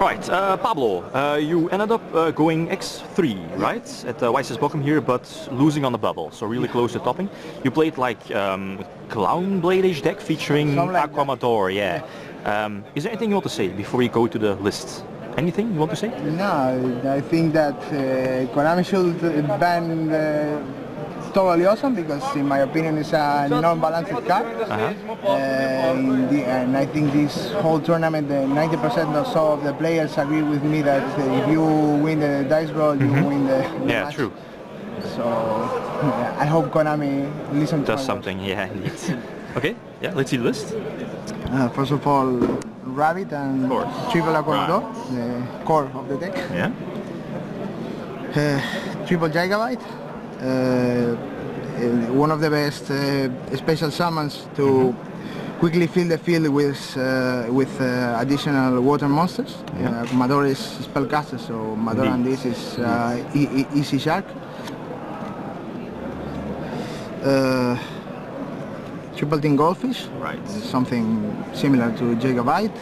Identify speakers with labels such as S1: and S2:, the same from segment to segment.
S1: Right, Pablo, you ended up going X3, right, at YCS Bochum here, but losing on the bubble, so really close to topping. You played like Clown Blade-ish deck featuring Aqua Madoor, yeah. Is there anything you want to say before we go to the list? Anything you want to say?
S2: No, I think that Konami should ban Toadally Awesome because, in my opinion, it's a non-balanced card. And I think this whole tournament, 90% or so of the players agree with me that if you win the dice roll, you win the match.
S1: True.
S2: So I hope Konami listens to
S1: does something, yeah, indeed. Okay, yeah, let's see the list.
S2: First of all, Rabbit and Triple Aqua Madoor, the core of the deck.
S1: Yeah.
S2: Triple Gigabyte. One of the best special summons to quickly fill the field with additional water monsters. Madoor is spellcaster, so Madoor and this is easy shark. Triple Team Goldfish, something similar to Gigabyte,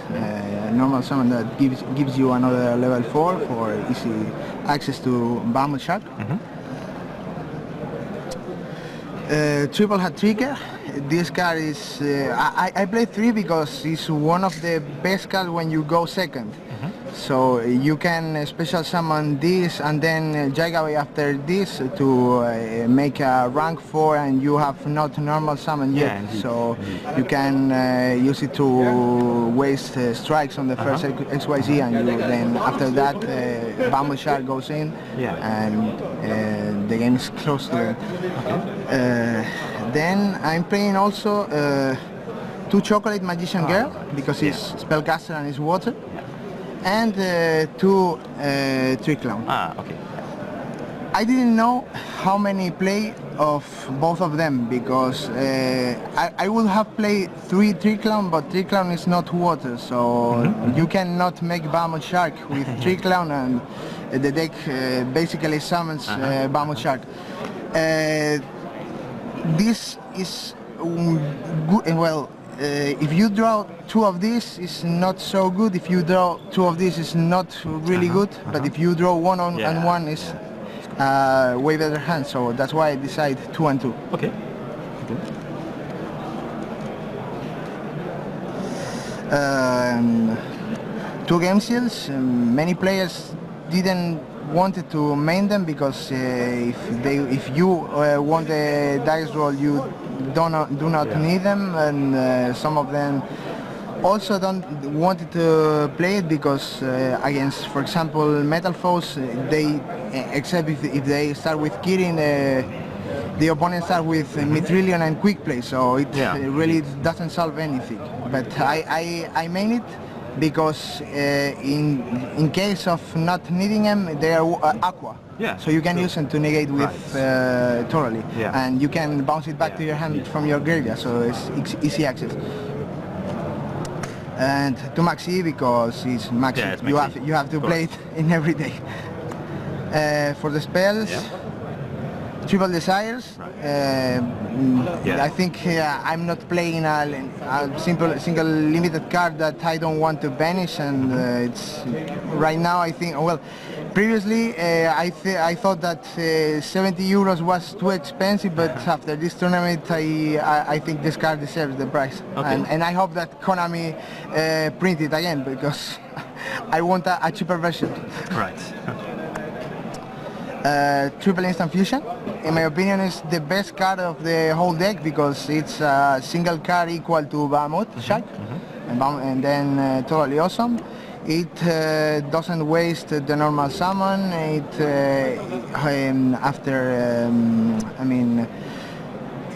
S2: normal summon that gives you another level 4 for easy access to Behemoth Shark. Triple Hat Trigger. This card is I play 3 because it's one of the best cards when you go second. So you can special summon this and then Gigabyte after this to make a rank 4, and you have not normal summon yet. So you can use it to waste strikes on the first XYZ, and then after that Behemoth Shark goes in, and the game is close to it. Then I'm playing also 2 Chocolate Magician Girl because it's spellcaster and it's water, and 2 Trick Clown.
S1: Okay.
S2: I didn't know how many play of both of them because I would have played 3 Trick Clown, but Trick Clown is not water, so you cannot make Behemoth Shark with Trick Clown, and the deck basically summons Behemoth Shark. This is good. Well, if you draw 2 of these, it's not so good. If you draw 2 of these, it's not really good. But if you draw 1 and 1, it's way better hand. So that's why I decide 2 and 2.
S1: Okay.
S2: 2 game seals. Many players didn't wanted to main them because if you want the dice roll, you do not need them, and some of them also don't wanted to play it because against, for example, Metal Foes, they except if they start with Kirin, the opponent starts with Mitrillion and Quick Play, so it really doesn't solve anything. But I main it because in case of not needing them, they are aqua. So you can use them to negate with Toadally, and you can bounce it back to your hand from your graveyard, so it's easy access. And to Maxi because it's Maxi. You have to play it in every day. For the spells, Triple Desires. I think I'm not playing a single limited card that I don't want to banish, and it's right now I think, well, previously I thought that 70 euros was too expensive, but after this tournament I think this card deserves the price, and I hope that Konami print it again because I want a cheaper version. Triple Instant Fusion, in my opinion, is the best card of the whole deck because it's a single card equal to Behemoth Shark, and then Toadally Awesome. It doesn't waste the normal summon.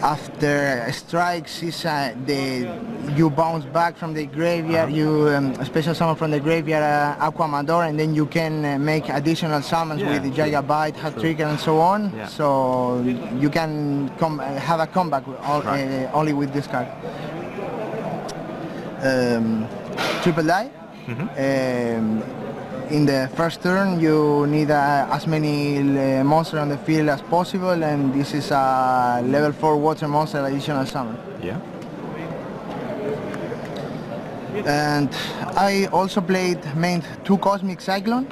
S2: After strikes, you bounce back from the graveyard, you special summon from the graveyard Aqua Madoor, and then you can make additional summons with the Gigabyte, Hat Trigger, and so on. So you can have a comeback only with this card. Triple Die. In the first turn you need as many monsters on the field as possible, and this is a level 4 water monster additional summon. And I also main 2 Cosmic Cyclone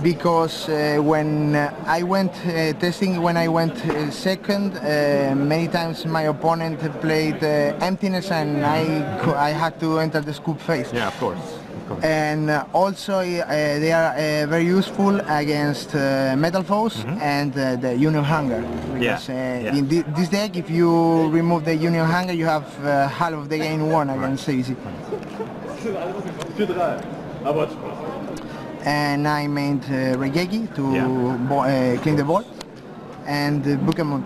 S2: because when I went testing, when I went second, many times my opponent played Emptiness, and I had to enter the scoop phase.
S1: Yeah, of course.
S2: And also they are very useful against Metal Foes and the Union Hunger. Because in this deck, if you remove the Union Hunger, you have half of the game won against ABC. And I made Regeki to clean the board, and Book and Moon.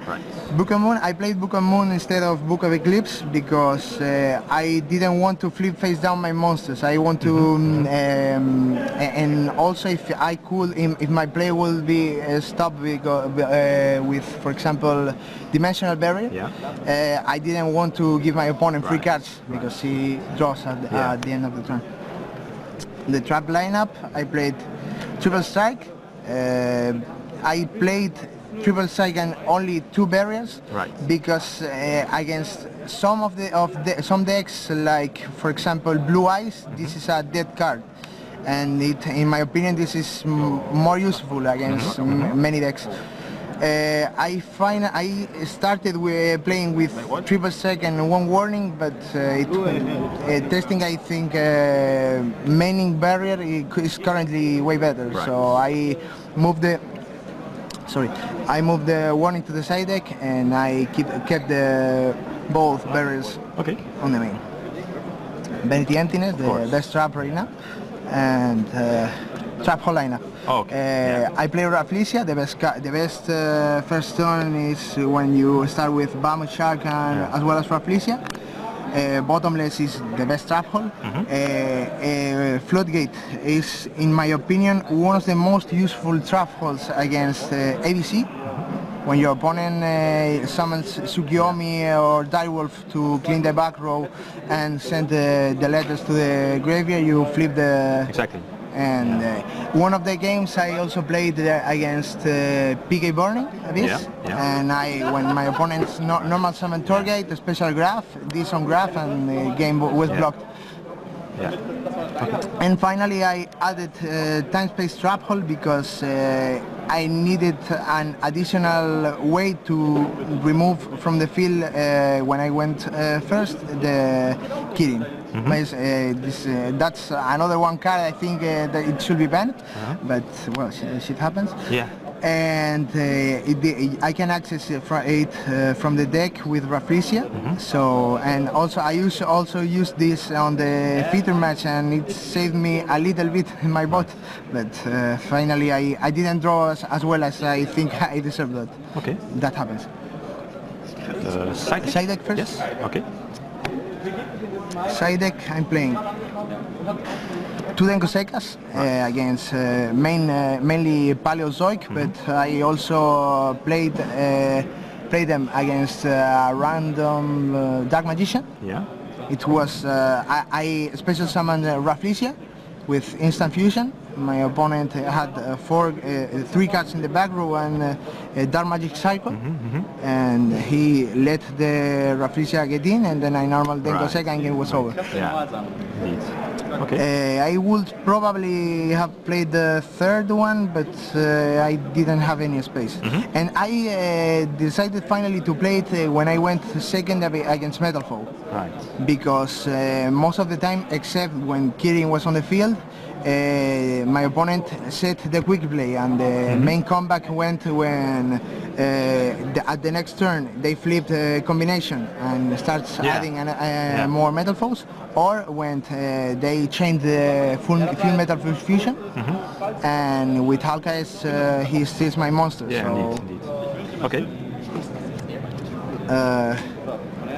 S2: Book and Moon, I played Book and Moon instead of Book of Eclipse because I didn't want to flip face down my monsters. I want to, and also if I could, if my play will be stopped with, for example, Dimensional Barrier, I didn't want to give my opponent free cards because he draws at the end of the turn. The trap lineup, I played Triple Strike. I played Triple Strike and only 2 barriers, because against some some decks, like for example Blue Eyes, this is a dead card, and in my opinion, this is more useful against many decks. I started playing with Triple Strike and 1 warning, but testing, I think maining barrier is currently way better. So I moved the warning to the side deck, and I kept both barriers on the main. Vanity Emptiness, the best trap right now, and trap whole lineup. I play Rafflesia. The best first turn is when you start with Bahamut Shark as well as Rafflesia. Bottomless is the best trap hole. Floodgate is, in my opinion, one of the most useful trap holes against ABC. When your opponent summons Tsukiyomi or Direwolf to clean the back row and send the letters to the graveyard, you flip the...
S1: Exactly.
S2: And one of the games I also played against PK Burning Abyss, and when my opponent's normal summon Torgate, a special graph, this on graph, and the game was blocked. And finally I added Time-Space Trap Hole because I needed an additional way to remove from the field when I went first the Kirin. That's another 1 card. I think that it should be banned, but well, shit happens. And I can access it from the deck with Rafflesia. So, and also I also use this on the feature match, and it saved me a little bit in my bot. But finally, I didn't draw as well as I think I deserved that. That happens. Side deck first.
S1: Yes.
S2: Side deck, I'm playing 2 Denkosekas against mainly Paleozoic, but I also played them against a random Dark Magician. It was I special summoned Rafflesia with instant fusion. My opponent had 3 cards in the back row and a Dark Magic Cycle, and he let the Rafflesia get in, and then I normal Denkoseka and game was over. I would probably have played the 3rd one, but I didn't have any space. And I decided finally to play it when I went second against Metal Foe. Because most of the time, except when Kirin was on the field, my opponent set the quick play, and the main comeback went when at the next turn they flipped a combination and starts adding more Metal Foes, or when they changed the full Metal Fusion, and with Halkais he steals my monster.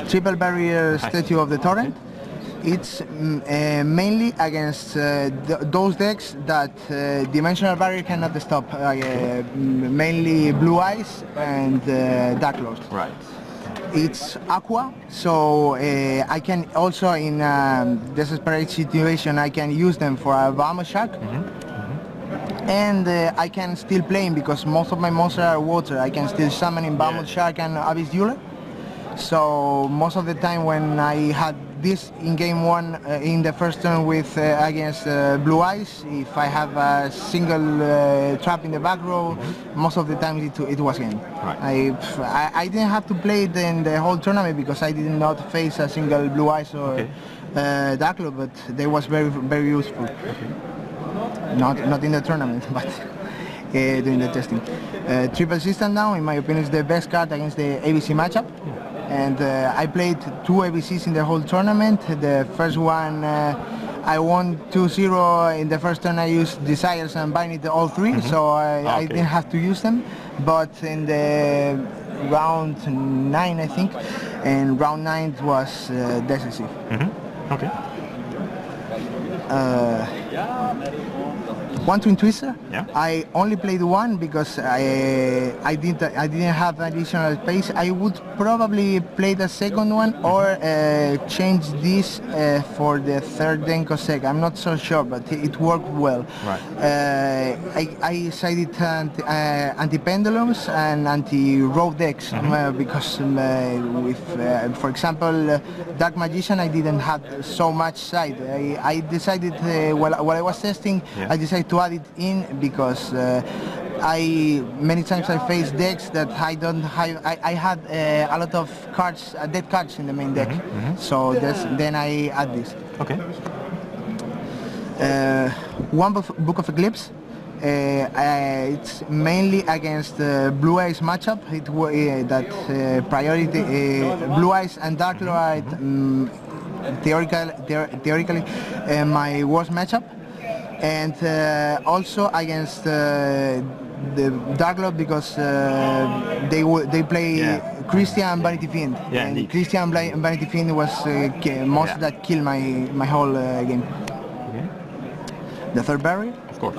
S2: Triple Barrier Statue of the Torrent. It's mainly against those decks that Dimensional Barrier cannot stop, mainly Blue Eyes and Dark Lord. It's Aqua, so I can also, in desperate situation, I can use them for a Bahamut Shark. And I can still play him because most of my monsters are water. I can still summon in Bahamut Shark and Abyss Dueler. So most of the time when I had this in game one in the first turn with against Blue Eyes. If I have a single trap in the back row, most of the time it was game.
S1: Right.
S2: I didn't have to play it in the whole tournament because I did not face a single Blue Eyes or Dark Lord, but they was very useful. Not in the tournament, but during the testing. Triple System now, in my opinion, is the best card against the ABC matchup. And I played 2 ABCs in the whole tournament. The first one I won 2-0 in the first turn. I used Desires and Binding all 3, so I didn't have to use them. But in the round 9, I think, and round 9 was decisive.
S1: Okay.
S2: One Twin Twister.
S1: Yeah.
S2: I only played one because I didn't have additional space. I would probably play the second one or change this for the third Denkosek. I'm not so sure, but it worked well.
S1: Right.
S2: I decided anti-pendulums and anti-row decks because with, for example, Dark Magician, I didn't have so much side. I decided while I was testing, I decided to add it in because many times I faced decks that I don't have. I had a lot of cards, dead cards in the main deck, so then I add this.
S1: Okay.
S2: One Book of Eclipse. It's mainly against Blue Eyes matchup. That priority Blue Eyes and Dark Lord theoretically my worst matchup. And also against the Dark Lord because they play Christian and Vanity Fiend.
S1: Yeah,
S2: and
S1: indeed.
S2: Christian and Vanity Fiend was most that killed my whole game.
S1: Okay.
S2: The third barrier?
S1: Of course.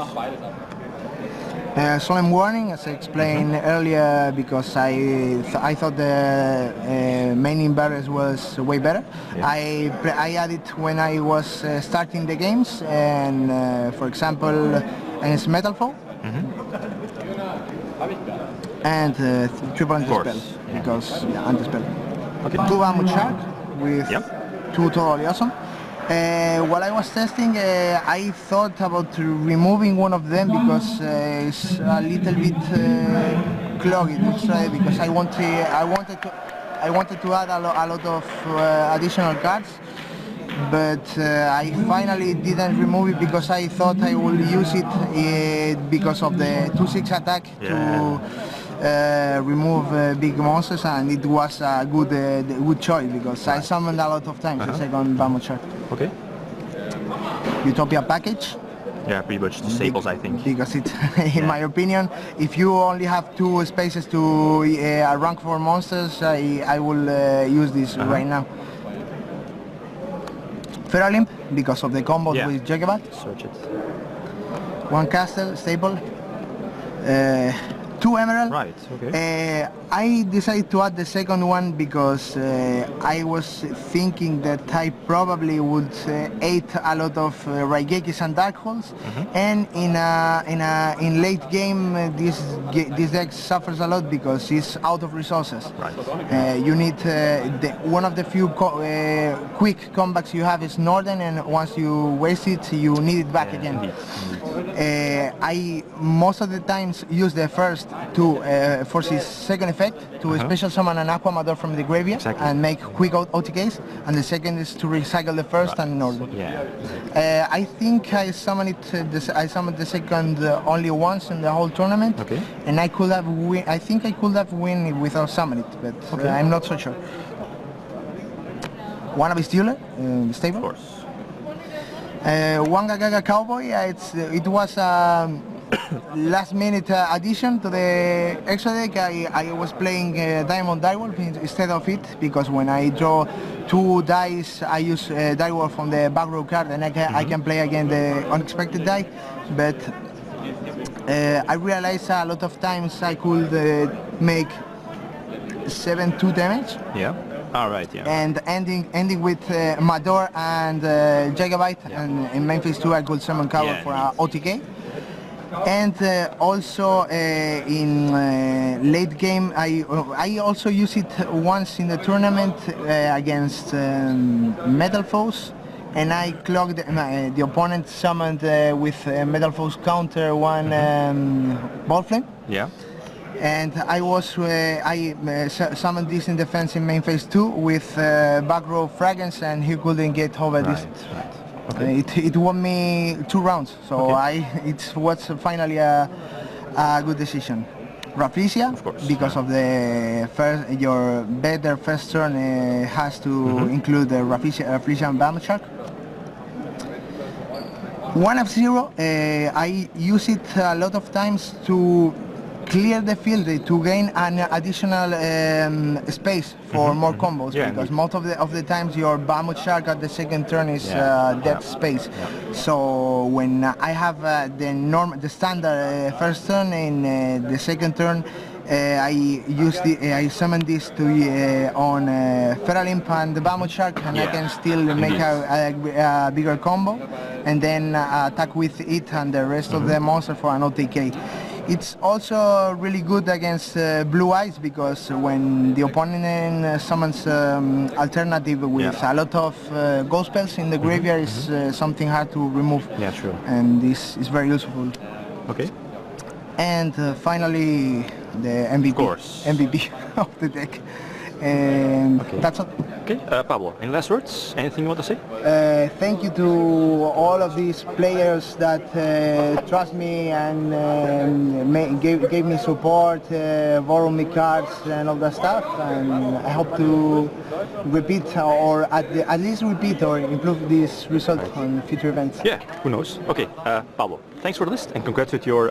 S2: Solemn Warning, as I explained earlier, because I thought the main barriers was way better.
S1: Yeah.
S2: I added when I was starting the games, and for example, against Metal Foe, and triple anti-spell, because anti-spell.
S1: Okay.
S2: 2 Mammoth Shark with 2 Totally Awesome. While I was testing, I thought about removing one of them because it's a little bit clogged. Because I wanted to add a lot of additional cards, but I finally didn't remove it because I thought I would use it because of the 2/6 attack to remove big monsters, and it was a good choice because I summoned a lot of times the second Mammoth Shark.
S1: Okay.
S2: Utopia package.
S1: Yeah, pretty much disables, I think.
S2: Because it, in my opinion, if you only have 2 spaces to rank for monsters, I will use this right now. Feralimp, because of the combo with Jagabat.
S1: Search it.
S2: 1 Castle, staple. 2 Emerald.
S1: Right, okay.
S2: I decided to add the second one because I was thinking that I probably would eat a lot of Raigekis and Darkholds, and in late game this deck suffers a lot because it's out of resources.
S1: Right.
S2: You need one of the few quick comebacks you have is Northern, and once you waste it, you need it back again.
S1: Indeed.
S2: I most of the times use the first to force his second effect to special summon an Aqua Madoor from the graveyard and make quick OTKs, and the second is to recycle the first and in order.
S1: Yeah.
S2: I think I summoned it. I summoned the second only once in the whole tournament, and I could have win. I think I could have win it without summoning it, but I'm not so sure. One of his dealer, stable.
S1: Of course.
S2: One Gagaga Cowboy. It was last minute addition to the extra deck. I was playing Diamond Direwolf instead of it because when I draw 2 dice, I use Direwolf from the back row card, and I can play again the unexpected die. But I realized a lot of times I could make 7-2 damage.
S1: Yeah. All right. Yeah.
S2: And ending with Madoor and Jagabyte, and in main phase 2 I could summon cover for OTK. And also in late game, I also use it once in the tournament against Metal Foes, and I clocked the opponent summoned with Metal Foes counter one ball flame.
S1: Yeah.
S2: And I summoned this in defense in main phase 2 with back row fragrance, and he couldn't get over this.
S1: Right. Okay.
S2: It won me 2 rounds, so
S1: Okay.
S2: it was finally a good decision. Rafflesia,
S1: Of course,
S2: because of the your better first turn has to include the Rafflesia and Bama Shark. 1F0, I use it a lot of times to clear the field, to gain an additional space for more combos, because most of the times your Bamut Shark at the second turn is dead space. So when I have the standard first turn, in the second turn I summon this to on Feral Imp and the Bamut Shark, and I can still make a bigger combo, and then attack with it and the rest of the monster for an OTK. It's also really good against Blue Eyes, because when the opponent summons alternative with a lot of ghost spells in the graveyard, is something hard to remove.
S1: Yeah, true.
S2: And this is very useful.
S1: Okay.
S2: And finally, the MVP.
S1: Of course.
S2: MVP of the deck. And that's all.
S1: Okay, Pablo, any last words? Anything you want to say?
S2: Thank you to all of these players that trust me and gave me support, borrowed me cards and all that stuff. And I hope to repeat, or at least repeat or improve this result on future events.
S1: Yeah, who knows? Okay, Pablo, thanks for the list and congrats with your